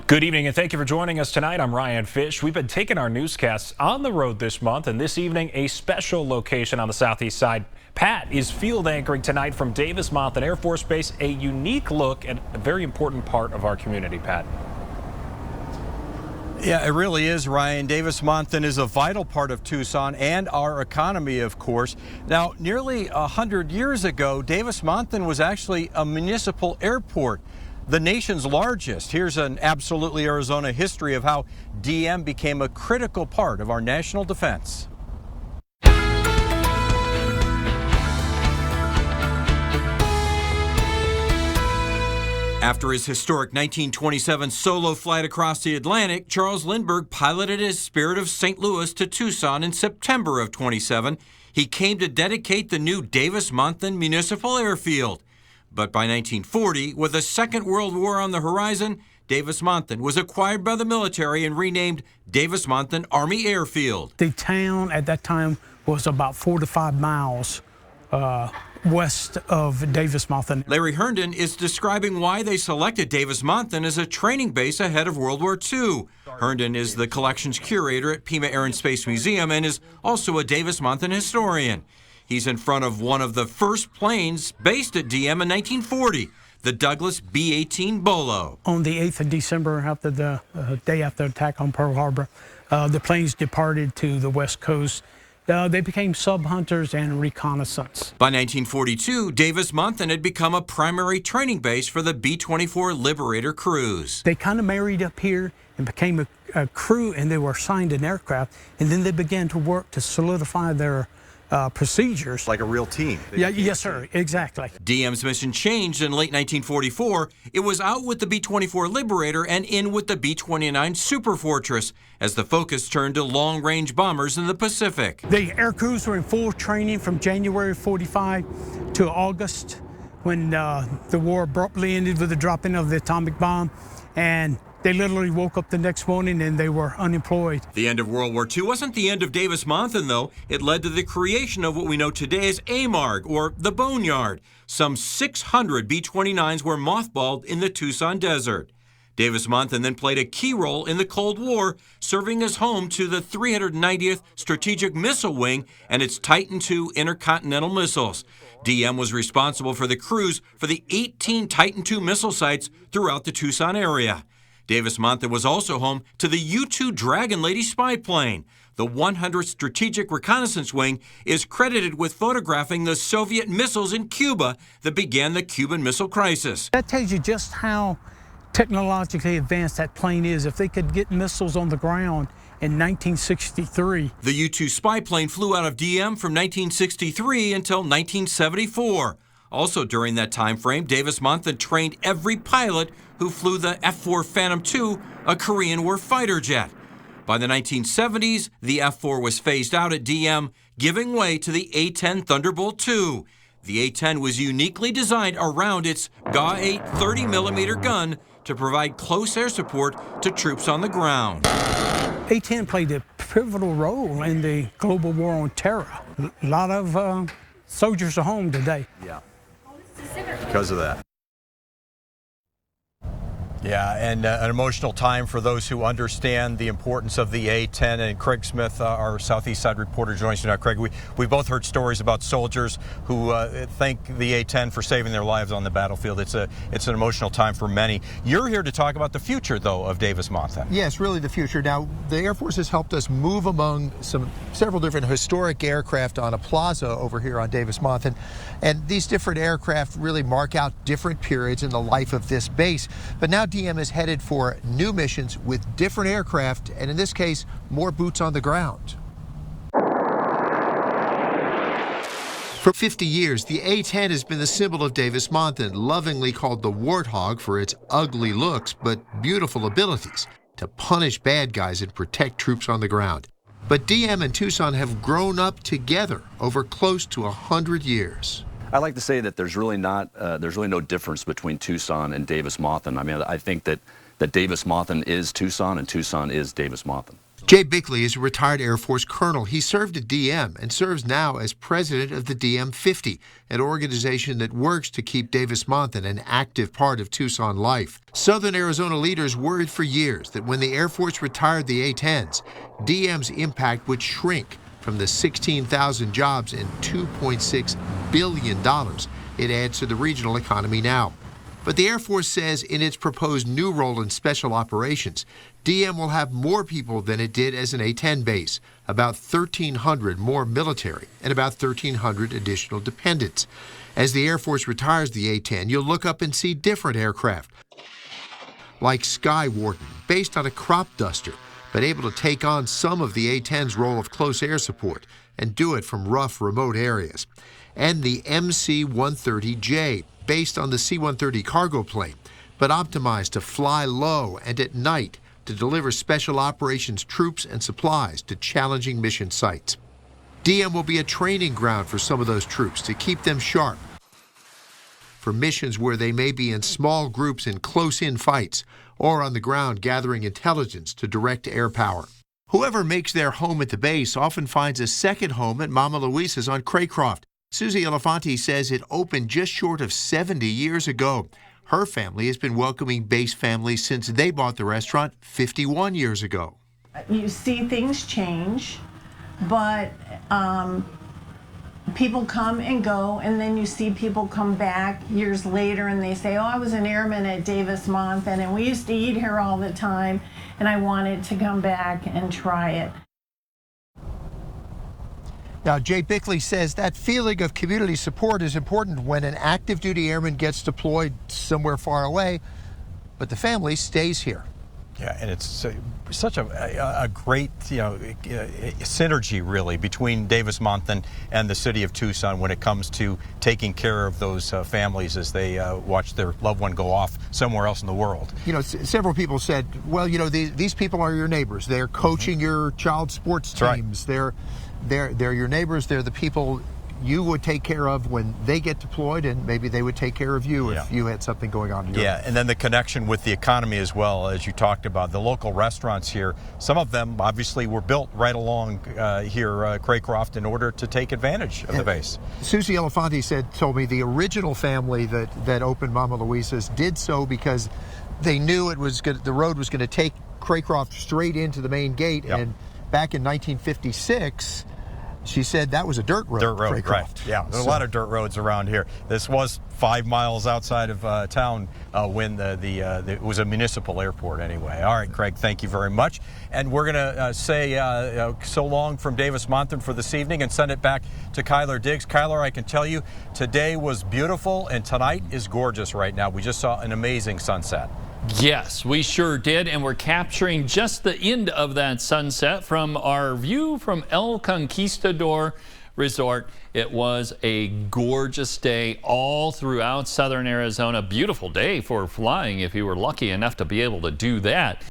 Good evening and thank you for joining us tonight. I'm Ryan Fish. We've been taking our newscasts on the road this month, and this evening a special location on the southeast side. Pat is field anchoring tonight from Davis-Monthan Air Force Base, a unique look at a very important part of our community, Pat. Yeah, it really is, Ryan. Davis-Monthan is a vital part of Tucson and our economy, of course. Now, nearly 100 years ago, Davis-Monthan was actually a municipal airport, the nation's largest. Here's an Absolutely Arizona history of how DM became a critical part of our national defense. After his historic 1927 solo flight across the Atlantic, Charles Lindbergh piloted his Spirit of St. Louis to Tucson in September of 27. He came to dedicate the new Davis-Monthan Municipal Airfield. But by 1940, with the Second World War on the horizon, Davis-Monthan was acquired by the military and renamed Davis-Monthan Army Airfield. The town at that time was about 4 to 5 miles west of Davis-Monthan. Larry Herndon is describing why they selected Davis-Monthan as a training base ahead of World War II. Herndon is the collections curator at Pima Air and Space Museum and is also a Davis-Monthan historian. He's in front of one of the first planes based at DM in 1940, the Douglas B-18 Bolo. On the 8th of December, after the day after the attack on Pearl Harbor, the planes departed to the West Coast. They became sub-hunters and reconnaissance. By 1942, Davis-Monthan had become a primary training base for the B-24 Liberator crews. They kind of married up here and became a crew, and they were assigned an aircraft, and then they began to work to solidify their procedures. Like a real team. Yeah, yes, sir, exactly. DM's mission changed in late 1944. It was out with the B-24 Liberator and in with the B-29 Superfortress as the focus turned to long-range bombers in the Pacific. The air crews were in full training from January 45 to August, when the war abruptly ended with the dropping of the atomic bomb, and they literally woke up the next morning and they were unemployed. The end of World War II wasn't the end of Davis-Monthan, though. It led to the creation of what we know today as AMARG, or the Boneyard. Some 600 B-29s were mothballed in the Tucson desert. Davis-Monthan then played a key role in the Cold War, serving as home to the 390th Strategic Missile Wing and its Titan II intercontinental missiles. DM was responsible for the crews for the 18 Titan II missile sites throughout the Tucson area. Davis-Monthan was also home to the U-2 Dragon Lady spy plane. The 100th Strategic Reconnaissance Wing is credited with photographing the Soviet missiles in Cuba that began the Cuban Missile Crisis. That tells you just how technologically advanced that plane is. If they could get missiles on the ground in 1963. The U-2 spy plane flew out of DM from 1963 until 1974. Also during that time frame, Davis-Monthan trained every pilot who flew the F-4 Phantom II, a Korean War fighter jet. By the 1970s, the F-4 was phased out at DM, giving way to the A-10 Thunderbolt II. The A-10 was uniquely designed around its GA-8 30mm gun to provide close air support to troops on the ground. A-10 played a pivotal role in the global war on terror. A lot of soldiers are home today. Yeah, because of that. Yeah, and an emotional time for those who understand the importance of the A-10. And Craig Smith, our Southeast Side reporter, joins us now. Craig, we both heard stories about soldiers who thank the A-10 for saving their lives on the battlefield. It's an emotional time for many. You're here to talk about the future, though, of Davis-Monthan. Yes, really the future. Now, the Air Force has helped us move among several different historic aircraft on a plaza over here on Davis-Monthan. And these different aircraft really mark out different periods in the life of this base. But now DM is headed for new missions with different aircraft, and in this case, more boots on the ground. For 50 years, the A-10 has been the symbol of Davis-Monthan, lovingly called the Warthog for its ugly looks but beautiful abilities to punish bad guys and protect troops on the ground. But DM and Tucson have grown up together over close to 100 years. I like to say that there's really no difference between Tucson and Davis-Monthan. I mean, I think that Davis-Monthan is Tucson and Tucson is Davis-Monthan. Jay Bickley is a retired Air Force colonel. He served at DM and serves now as president of the DM 50, an organization that works to keep Davis-Monthan an active part of Tucson life. Southern Arizona leaders worried for years that when the Air Force retired the A-10s, DM's impact would shrink from the 16,000 jobs and $2.6 billion it adds to the regional economy now. But the Air Force says in its proposed new role in special operations, DM will have more people than it did as an A-10 base, about 1,300 more military and about 1,300 additional dependents. As the Air Force retires the A-10, you'll look up and see different aircraft, like Skywarden, based on a crop duster, but able to take on some of the A-10's role of close air support and do it from rough, remote areas. And the MC-130J, based on the C-130 cargo plane, but optimized to fly low and at night to deliver special operations troops and supplies to challenging mission sites. DM will be a training ground for some of those troops to keep them sharp for missions where they may be in small groups in close-in fights or on the ground gathering intelligence to direct air power. Whoever makes their home at the base often finds a second home at Mama Luisa's on Craycroft. Susie Elefante says it opened just short of 70 years ago. Her family has been welcoming base families since they bought the restaurant 51 years ago. You see things change, but people come and go, and then you see people come back years later and they say, oh, I was an airman at Davis-Monthan and we used to eat here all the time and I wanted to come back and try it. Now, Jay Bickley says that feeling of community support is important when an active duty airman gets deployed somewhere far away, but the family stays here. Yeah, and it's such a great, synergy really between Davis-Monthan and the city of Tucson when it comes to taking care of those families as they watch their loved one go off somewhere else in the world. You know, several people said, well, these people are your neighbors. They're coaching your child sports teams. Right. They're your neighbors. They're the people you would take care of when they get deployed, and maybe they would take care of you if you had something going on in your life. And then the connection with the economy as well, as you talked about. The local restaurants here, some of them obviously were built right along here, Craycroft, in order to take advantage of the base. Susie Elefante told me the original family that opened Mama Luisa's did so because they knew the road was going to take Craycroft straight into the main gate, and back in 1956, she said that was a dirt road. Dirt road, Craycroft. right. Yeah, there's a lot of dirt roads around here. This was 5 miles outside of town when it was a municipal airport anyway. All right, Craig, thank you very much. And we're going to say so long from Davis-Monthan for this evening and send it back to Kyler Diggs. Kyler, I can tell you, today was beautiful and tonight is gorgeous right now. We just saw an amazing sunset. Yes, we sure did, and we're capturing just the end of that sunset from our view from El Conquistador Resort. It was a gorgeous day all throughout southern Arizona. Beautiful day for flying if you were lucky enough to be able to do that.